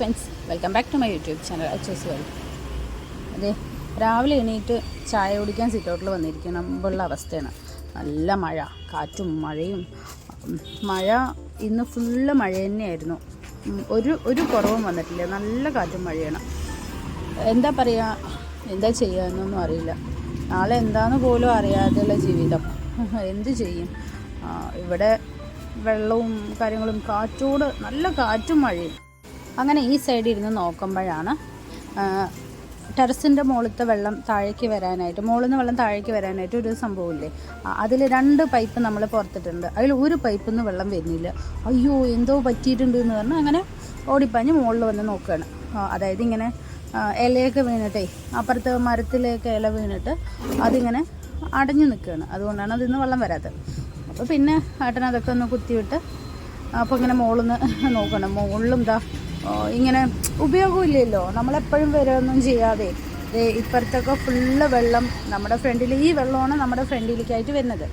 Friends, welcome back to my YouTube channel Achus world. അതെ, രാവിലെ എണീറ്റ് ചായ കുടിക്കാൻ സിറ്റൗട്ടിൽ വന്നിരിക്കണം മുമ്പുള്ള അവസ്ഥയാണ്. നല്ല മഴ, കാറ്റും മഴയും. മഴ ഇന്ന് ഫുള്ള് മഴ തന്നെയായിരുന്നു. ഒരു കുറവും വന്നിട്ടില്ല. നല്ല കാറ്റും മഴയാണ്. എന്താ പറയുക, എന്താ ചെയ്യാനൊന്നും അറിയില്ല. നാളെ എന്താന്ന് പോലും അറിയാതെയുള്ള ജീവിതം. എന്ത് ചെയ്യും? ഇവിടെ വെള്ളവും കാര്യങ്ങളും, കാറ്റോട് നല്ല കാറ്റും മഴയും. അങ്ങനെ ഈ സൈഡിൽ ഇരുന്ന് നോക്കുമ്പോഴാണ് ടെറസിൻ്റെ മുകളിലത്തെ വെള്ളം താഴേക്ക് വരാനായിട്ട്, മുകളിൽ നിന്ന് വെള്ളം താഴേക്ക് വരാനായിട്ട് ഒരു സംഭവമില്ലേ, അതിൽ 2 പൈപ്പ് നമ്മൾ പുറത്തിട്ടുണ്ട്. അതിൽ ഒരു പൈപ്പിൽ നിന്ന് വെള്ളം വരുന്നില്ല. അയ്യോ, എന്തോ പറ്റിയിട്ടുണ്ട് എന്ന് പറഞ്ഞാൽ അങ്ങനെ ഓടിപ്പാഞ്ഞ് മുകളിൽ വന്ന് നോക്കുകയാണ്. അതായത് ഇങ്ങനെ ഇലയൊക്കെ വീണിട്ടേ, അപ്പുറത്തെ മരത്തിലേക്ക് ഇല വീണിട്ട് അതിങ്ങനെ അടഞ്ഞു നിൽക്കുകയാണ്. അതുകൊണ്ടാണ് അതിൽ നിന്ന് വെള്ളം വരാത്തത്. അപ്പോൾ പിന്നെ ഏട്ടൻ അതൊക്കെ ഒന്ന് കുത്തിവിട്ട് അപ്പോൾ ഇങ്ങനെ മുകളിൽ നിന്ന് നോക്കണം. മുകളിലും ഇങ്ങനെ ഉപയോഗമില്ലല്ലോ, നമ്മളെപ്പോഴും വരുമൊന്നും ചെയ്യാതെ. ഇപ്പുറത്തൊക്കെ ഫുള്ള് വെള്ളം, നമ്മുടെ ഫ്രണ്ടിൽ ഈ വെള്ളമാണ് നമ്മുടെ ഫ്രണ്ടിലേക്കായിട്ട് വരുന്നത്.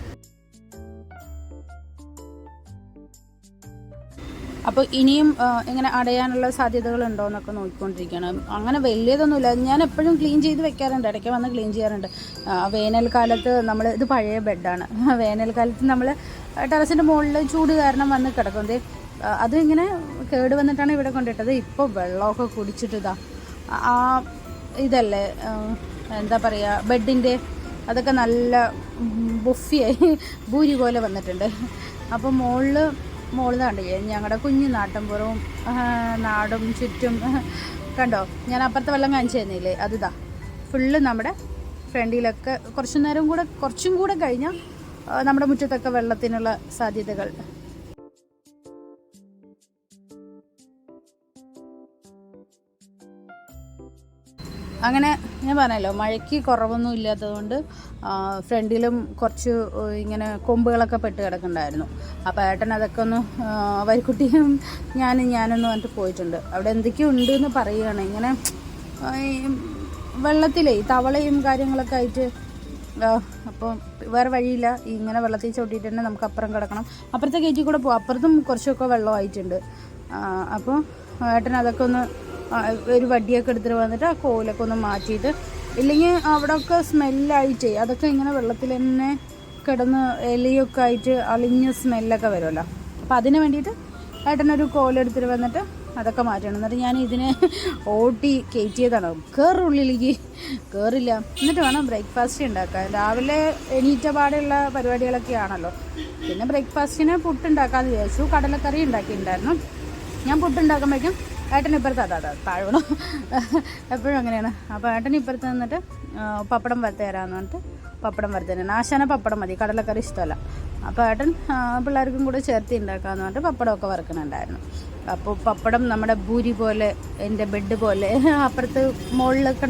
അപ്പോൾ ഇനിയും ഇങ്ങനെ അടയാനുള്ള സാധ്യതകളുണ്ടോ എന്നൊക്കെ നോക്കിക്കൊണ്ടിരിക്കണം. അങ്ങനെ വലിയതൊന്നുമില്ല. ഞാൻ എപ്പോഴും ക്ലീൻ ചെയ്ത് വെക്കാറുണ്ട്, ഇടയ്ക്ക് വന്ന് ക്ലീൻ ചെയ്യാറുണ്ട്. വേനൽക്കാലത്ത് നമ്മൾ, ഇത് പഴയ ബെഡാണ്, വേനൽക്കാലത്ത് നമ്മൾ ടെറസിൻ്റെ മുകളിൽ ചൂട് കാരണം വന്ന് കിടക്കും. അത് ഇങ്ങനെ കേട് വന്നിട്ടാണ് ഇവിടെ കൊണ്ടിട്ടത്. ഇപ്പോൾ വെള്ളമൊക്കെ കുടിച്ചിട്ട് ഇതല്ലേ, എന്താ പറയുക, ബെഡിൻ്റെ അതൊക്കെ നല്ല ബുഫിയായി ഭൂരി പോലെ വന്നിട്ടുണ്ട്. അപ്പോൾ മുകളിൽ കണ്ടില്ലേ, ഞങ്ങളുടെ കുഞ്ഞു നാട്ടിൻപുറവും നാടും ചുറ്റും കണ്ടോ. ഞാൻ അപ്പുറത്തെ വെള്ളം കാണിച്ചു തന്നില്ലേ, അതിതാ ഫുള്ള് നമ്മുടെ ഫ്രണ്ടിലൊക്കെ. കുറച്ചും കൂടെ കഴിഞ്ഞാൽ നമ്മുടെ മുറ്റത്തൊക്കെ വെള്ളത്തിനുള്ള സാധ്യതകൾ. അങ്ങനെ ഞാൻ പറഞ്ഞല്ലോ, മഴയ്ക്ക് കുറവൊന്നും ഇല്ലാത്തതുകൊണ്ട് ഫ്രണ്ടിലും കുറച്ച് ഇങ്ങനെ കൊമ്പുകളൊക്കെ പെട്ട് കിടക്കുന്നുണ്ടായിരുന്നു. അപ്പോൾ ഏട്ടൻ അതൊക്കെ ഒന്ന് വരിക്കുട്ടിയും ഞാനൊന്ന് പറഞ്ഞിട്ട് പോയിട്ടുണ്ട്. അവിടെ എന്തൊക്കെയോ ഉണ്ട് എന്ന് പറയുകയാണ്. ഇങ്ങനെ വെള്ളത്തിലേ തവളയും കാര്യങ്ങളൊക്കെ ആയിട്ട്. അപ്പോൾ വേറെ വഴിയില്ല, ഇങ്ങനെ വെള്ളത്തിൽ ചവിട്ടിയിട്ട് തന്നെ നമുക്ക് അപ്പുറം കിടക്കണം. അപ്പുറത്തെ ഗേറ്റിൽ കൂടെ പോകും. അപ്പുറത്തും കുറച്ചൊക്കെ വെള്ളമായിട്ടുണ്ട്. അപ്പോൾ ഏട്ടൻ അതൊക്കെ ഒന്ന് ഒരു വടിയൊക്കെ എടുത്തിട്ട് വന്നിട്ട് ആ കോലൊക്കെ ഒന്ന് മാറ്റിയിട്ട്, ഇല്ലെങ്കിൽ അവിടെയൊക്കെ സ്മെല്ലായിട്ടേ അതൊക്കെ ഇങ്ങനെ വെള്ളത്തിൽ തന്നെ കിടന്ന് ഇലയൊക്കെ ആയിട്ട് അളിഞ്ഞ സ്മെല്ലൊക്കെ വരുമല്ലോ. അപ്പോൾ അതിന് വേണ്ടിയിട്ട് ഏട്ടനൊരു കോലെടുത്തിട്ട് വന്നിട്ട് അതൊക്കെ മാറ്റണം. എന്നിട്ട് ഞാൻ ഇതിനെ ഓട്ടി കയറ്റിയതാണ്. കയറുള്ളിലേക്ക് കയറില്ല. എന്നിട്ട് വേണം ബ്രേക്ക്ഫാസ്റ്റ് ഉണ്ടാക്കാൻ. രാവിലെ എണീറ്റ പാടെയുള്ള പരിപാടികളൊക്കെ ആണല്ലോ. പിന്നെ ബ്രേക്ക്ഫാസ്റ്റിന് പുട്ടുണ്ടാക്കാമെന്ന് വിചാരിച്ചു. കടലക്കറി ഉണ്ടാക്കിയിട്ടുണ്ടായിരുന്നു. ഞാൻ പുട്ടുണ്ടാക്കുമ്പോഴേക്കും ഏട്ടൻ ഇപ്പുറത്ത് താഴണം, എപ്പോഴും അങ്ങനെയാണ്. അപ്പോൾ ഏട്ടൻ ഇപ്പുറത്ത് നിന്നിട്ട് പപ്പടം വറുത്ത് തരാമെന്ന് പറഞ്ഞിട്ട് പപ്പടം വറുത്ത് തരാൻ. ആശാന പപ്പടം മതി, കടലക്കറി ഇഷ്ടമല്ല. അപ്പോൾ ഏട്ടൻ പിള്ളേർക്കും കൂടെ ചേർത്ത് ഉണ്ടാക്കാമെന്ന് പറഞ്ഞിട്ട് പപ്പടമൊക്കെ വറുക്കണുണ്ടായിരുന്നു. അപ്പോൾ പപ്പടം നമ്മുടെ ഭൂരി പോലെ, എൻ്റെ ബെഡ് പോലെ, അപ്പുറത്ത് മുകളിലൊക്കെ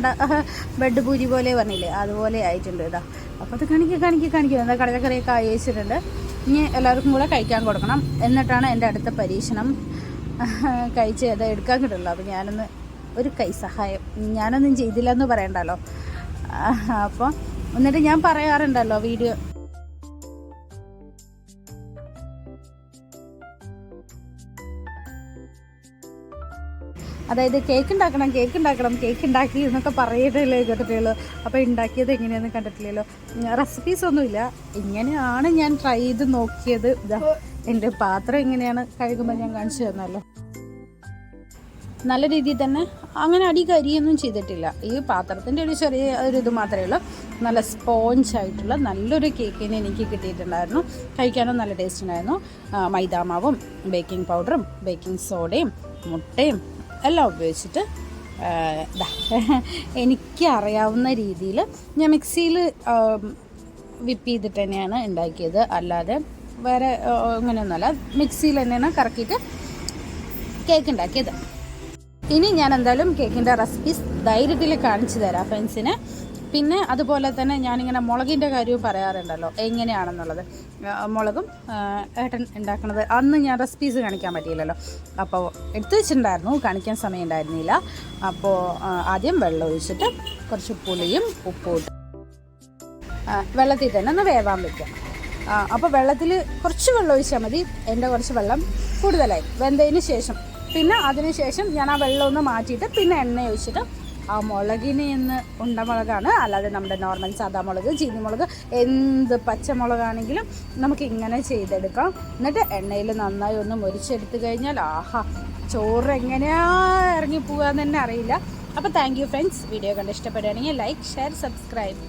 ബെഡ് ഭൂരി പോലെ പറഞ്ഞില്ലേ, അതുപോലെ ആയിട്ടുണ്ട്. അപ്പോൾ അത് കാണിക്കുക. എന്താ കടലക്കറിയൊക്കെ അയച്ചിട്ടുണ്ട്. ഇനി എല്ലാവർക്കും കൂടെ കഴിക്കാൻ കൊടുക്കണം. എന്നിട്ടാണ് എൻ്റെ അടുത്ത പരീക്ഷണം. കഴിച്ച് അത് എടുക്കാൻ കിട്ടുള്ളൂ. അപ്പോൾ ഞാനൊന്ന് ഒരു കൈ സഹായം, ഞാനൊന്നും ചെയ്തില്ല എന്ന് പറയണ്ടല്ലോ. അപ്പോൾ എന്നിട്ട് ഞാൻ പറയാറുണ്ടല്ലോ വീഡിയോ, അതായത് കേക്ക് ഉണ്ടാക്കി എന്നൊക്കെ പറയട്ടല്ലേ കേട്ടിട്ടുള്ളൂ. അപ്പോൾ ഉണ്ടാക്കിയത് എങ്ങനെയാണെന്ന് കണ്ടിട്ടില്ലല്ലോ. റെസിപ്പീസൊന്നുമില്ല, ഇങ്ങനെയാണ് ഞാൻ ട്രൈ ചെയ്ത് നോക്കിയത്. എൻ്റെ പാത്രം എങ്ങനെയാണ് കഴുകുമ്പോൾ ഞാൻ കാണിച്ചു തന്നല്ലോ. നല്ല രീതിയിൽ തന്നെ അങ്ങനെ കരിയൊന്നും ചെയ്തിട്ടില്ല. ഈ പാത്രത്തിൻ്റെ ഒരു ചെറിയ ഇത് മാത്രമേ ഉള്ളൂ. നല്ല സ്പോഞ്ചായിട്ടുള്ള നല്ലൊരു കേക്കിന് എനിക്ക് കിട്ടിയിട്ടുണ്ടായിരുന്നു. കഴിക്കാനും നല്ല ടേസ്റ്റ് ഉണ്ടായിരുന്നു. മൈദാമാവും ബേക്കിംഗ് പൗഡറും ബേക്കിംഗ് സോഡയും മുട്ടയും എല്ലാം ഉപയോഗിച്ചിട്ട് എനിക്ക് അറിയാവുന്ന രീതിയിൽ ഞാൻ മിക്സിയിൽ വിപ്പ് ചെയ്തിട്ട് തന്നെയാണ് ഉണ്ടാക്കിയത്. അല്ലാതെ വേറെ അങ്ങനെയൊന്നുമല്ല, മിക്സിയിൽ തന്നെയാണ് കറക്കിയിട്ട് കേക്ക് ഉണ്ടാക്കിയത്. ഇനി ഞാൻ എന്തായാലും കേക്കിൻ്റെ റെസിപ്പീസ് ധൈര്യത്തിൽ കാണിച്ചു തരാം ഫ്രണ്ട്സിന്. പിന്നെ അതുപോലെ തന്നെ ഞാനിങ്ങനെ മുളകിൻ്റെ കാര്യവും പറയാറുണ്ടല്ലോ, എങ്ങനെയാണെന്നുള്ളത്. മുളകും ഏട്ടൻ ഉണ്ടാക്കുന്നത് അന്ന് ഞാൻ റെസിപ്പീസ് കാണിക്കാൻ പറ്റിയില്ലല്ലോ. അപ്പോൾ എടുത്തു വെച്ചിട്ടുണ്ടായിരുന്നു, കാണിക്കാൻ സമയം ഉണ്ടായിരുന്നില്ല. അപ്പോൾ ആദ്യം വെള്ളം ഒഴിച്ചിട്ട് കുറച്ച് പുളിയും ഉപ്പും ഇട്ട് വെള്ളത്തിൽ തന്നെ ഒന്ന് വേവാൻ വയ്ക്കാം. അപ്പോൾ വെള്ളത്തിൽ കുറച്ച് വെള്ളം ഒഴിച്ചാൽ മതി. എൻ്റെ കുറച്ച് വെള്ളം കൂടുതലായി വെന്തതിന് ശേഷം പിന്നെ അതിനുശേഷം ഞാൻ ആ വെള്ളം ഒന്ന് മാറ്റിയിട്ട് പിന്നെ എണ്ണ ഒഴിച്ചിട്ട് ആ മുളകിന് ഇന്ന് ഉണ്ടമുളകാണ്, അല്ലാതെ നമ്മുടെ നോർമൽ സാദാ മുളക്, ചീനിമുളക്, എന്ത് പച്ചമുളകാണെങ്കിലും നമുക്ക് ഇങ്ങനെ ചെയ്തെടുക്കാം. എന്നിട്ട് എണ്ണയിൽ നന്നായി ഒന്ന് മുരിച്ചെടുത്ത് കഴിഞ്ഞാൽ ആഹാ, ചോറ് എങ്ങനെയാ ഇറങ്ങി പോകാമെന്ന് തന്നെ അറിയില്ല. അപ്പോൾ താങ്ക് യു ഫ്രണ്ട്സ്. വീഡിയോ കണ്ട് ഇഷ്ടപ്പെടുകയാണെങ്കിൽ ലൈക്ക്, ഷെയർ, സബ്സ്ക്രൈബ്.